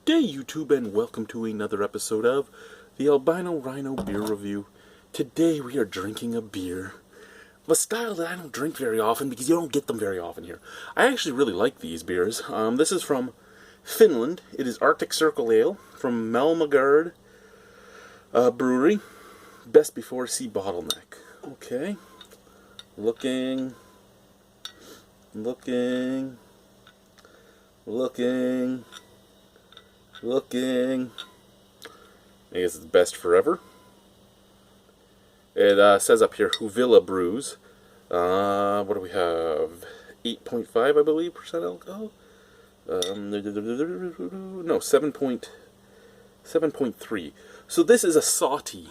day, YouTube, and welcome to another episode of the Albino Rhino Beer Review. Today we are drinking a beer of a style that I don't drink very often because you don't get them very often here. I actually really like these beers. This is from Finland. It is Arctic Circle Ale from Malmagarde Brewery. Best before sea bottleneck. Okay. Looking. I guess it's best forever. It says up here Huvila Brews. What do we have? 8.5, I believe, percent alcohol. No, 7.3. So this is a sahte.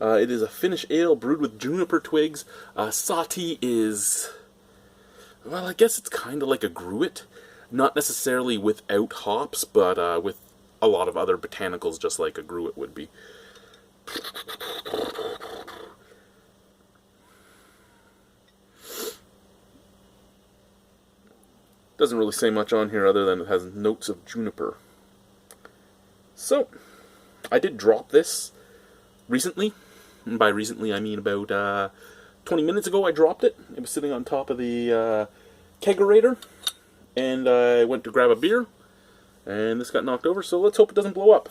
It is a Finnish ale brewed with juniper twigs. Sahte is, well, I guess it's kind of like a gruit. Not necessarily without hops, but with a lot of other botanicals, just like a gruit would be. Doesn't really say much on here other than it has notes of juniper. So, I did drop this recently. And by recently, I mean about 20 minutes ago I dropped it. It was sitting on top of the kegerator. And I went to grab a beer, and this got knocked over, so let's hope it doesn't blow up.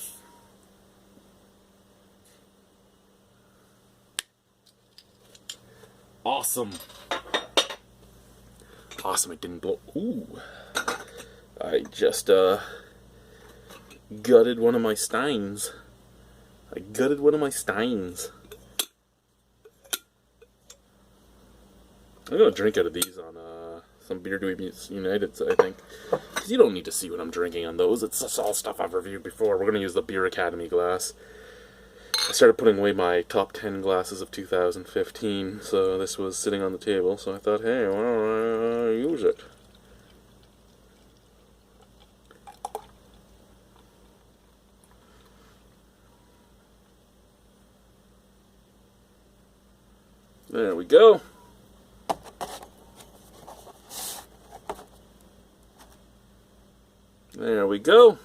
Awesome. Awesome, it didn't blow. Ooh. I just gutted one of my steins. I'm gonna drink out of these on some Beer Dweebies United, I think. Because you don't need to see what I'm drinking on those. It's all stuff I've reviewed before. We're gonna use the Beer Academy glass. I started putting away my top 10 glasses of 2015, so this was sitting on the table, so I thought, hey, why don't I use it? There we go. There we go.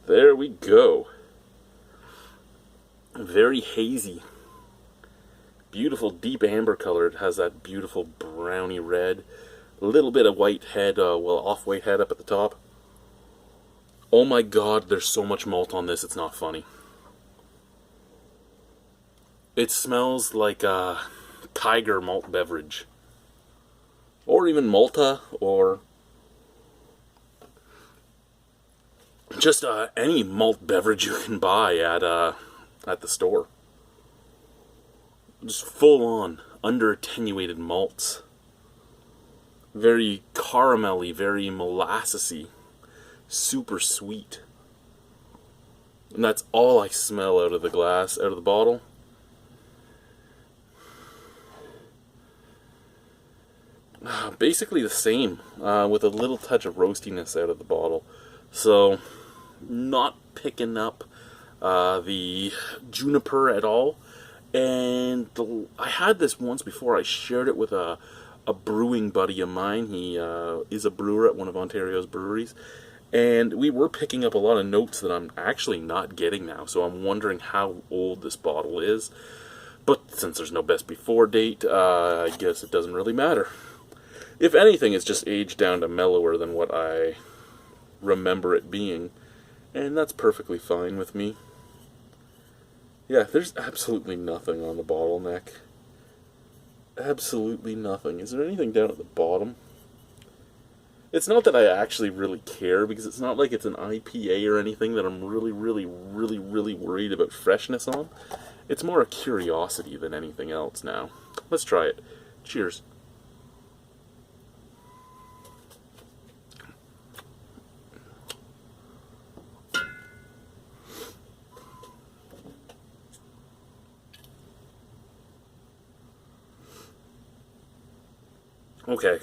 There we go. Very hazy. Beautiful deep amber color. It has that beautiful browny red. A little bit of white head, off-white head up at the top. Oh my god, there's so much malt on this, it's not funny. It smells like a Tiger malt beverage. Or even Malta, or just any malt beverage you can buy at the store. Just full on, under attenuated malts. Very caramelly, very molassesy. Super sweet. And that's all I smell out of the glass, out of the bottle. Basically the same, with a little touch of roastiness out of the bottle. So, not picking up the juniper at all. And I had this once before. I shared it with a brewing buddy of mine. He is a brewer at one of Ontario's breweries. And we were picking up a lot of notes that I'm actually not getting now. So I'm wondering how old this bottle is. But since there's no best before date, I guess it doesn't really matter. If anything, it's just aged down to mellower than what I remember it being. And that's perfectly fine with me. Yeah, there's absolutely nothing on the bottleneck. Absolutely nothing. Is there anything down at the bottom? It's not that I actually really care, because it's not like it's an IPA or anything that I'm really worried about freshness on. It's more a curiosity than anything else now. Let's try it. Cheers. Okay.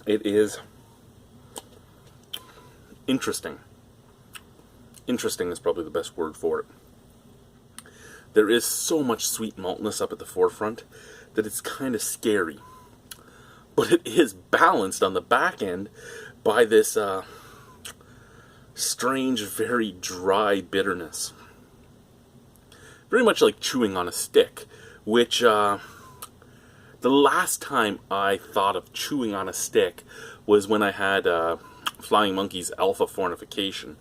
It is interesting. Interesting is probably the best word for it. There is so much sweet maltness up at the forefront that it's kind of scary. but it is balanced on the back end by this strange, very dry bitterness. Very much like chewing on a stick, which the last time I thought of chewing on a stick was when I had Flying Monkey's Alpha Fornification,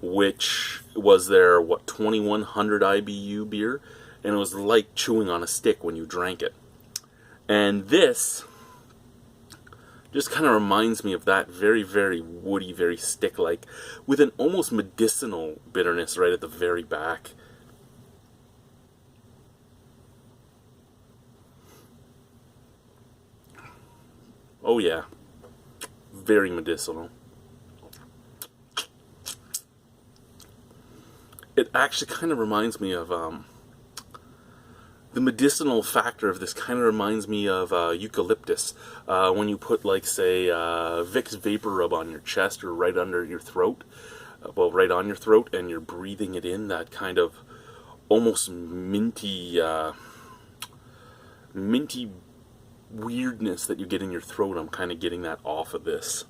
which was their, 2100 IBU beer, and it was like chewing on a stick when you drank it. And this just kind of reminds me of that, very, very woody, very stick-like, with an almost medicinal bitterness right at the very back. Oh yeah, very medicinal. It actually kind of reminds me of, the medicinal factor of this kind of reminds me of eucalyptus. When you put, like, say, Vicks Vapor Rub on your chest or right under your throat, right on your throat, and you're breathing it in, that kind of almost minty weirdness that you get in your throat. I'm kind of getting that off of this.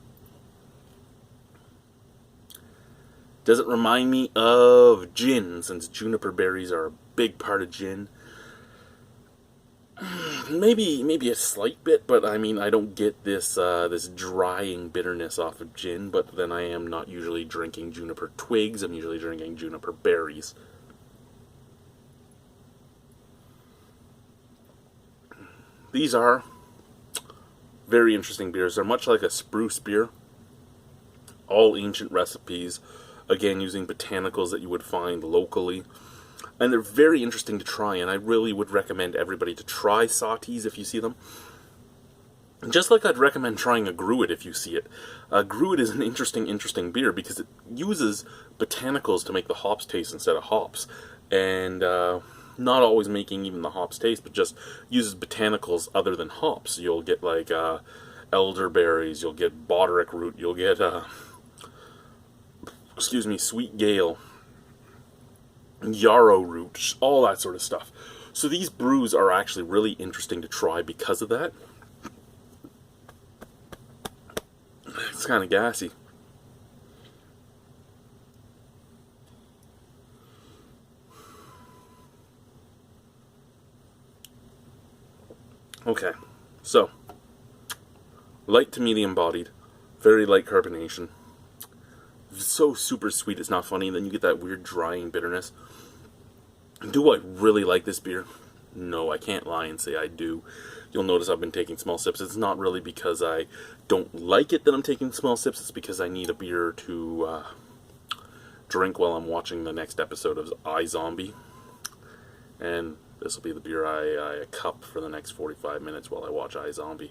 Does it remind me of gin, since juniper berries are a big part of gin? Maybe a slight bit, but I mean, I don't get this this drying bitterness off of gin, but then I am not usually drinking juniper twigs, I'm usually drinking juniper berries. These are very interesting beers. They're much like a spruce beer. All ancient recipes, again using botanicals that you would find locally. And they're very interesting to try, and I really would recommend everybody to try sahtes if you see them. Just like I'd recommend trying a gruit if you see it. Gruit is an interesting beer because it uses botanicals to make the hops taste instead of hops. And not always making even the hops taste, but just uses botanicals other than hops. You'll get like elderberries, you'll get botterick root, you'll get sweet gale, yarrow root, all that sort of stuff. So these brews are actually really interesting to try because of that. It's kind of gassy. Okay, so light to medium bodied, very light carbonation. So super sweet, it's not funny. And then you get that weird drying bitterness. Do I really like this beer? No, I can't lie and say I do. You'll notice I've been taking small sips. It's not really because I don't like it that I'm taking small sips. It's because I need a beer to drink while I'm watching the next episode of iZombie. And this will be the beer I cup for the next 45 minutes while I watch iZombie.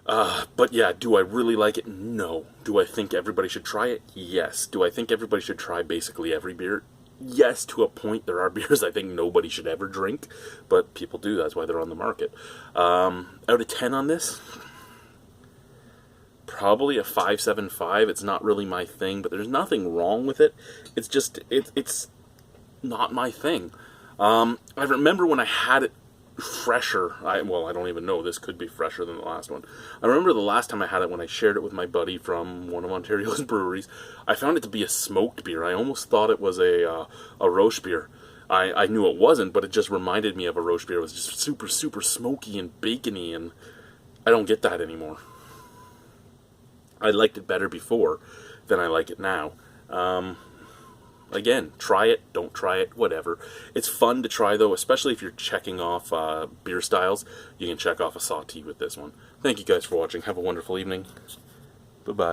But yeah, do I really like it? No. Do I think everybody should try it? Yes. Do I think everybody should try basically every beer? Yes, to a point. There are beers I think nobody should ever drink, but people do. That's why they're on the market. Out of 10 on this, probably a 5.75. It's not really my thing, but there's nothing wrong with it. It's just, it's not my thing. I remember when I had it fresher, well, I don't even know, this could be fresher than the last one. I remember the last time I had it when I shared it with my buddy from one of Ontario's breweries. I found it to be a smoked beer. I almost thought it was a roast beer. I knew it wasn't, but it just reminded me of a roast beer. It was just super, super smoky and bacony, and I don't get that anymore. I liked it better before than I like it now. Again, try it, don't try it, whatever. It's fun to try, though, especially if you're checking off beer styles. You can check off a sahte with this one. Thank you guys for watching. Have a wonderful evening. Bye-bye.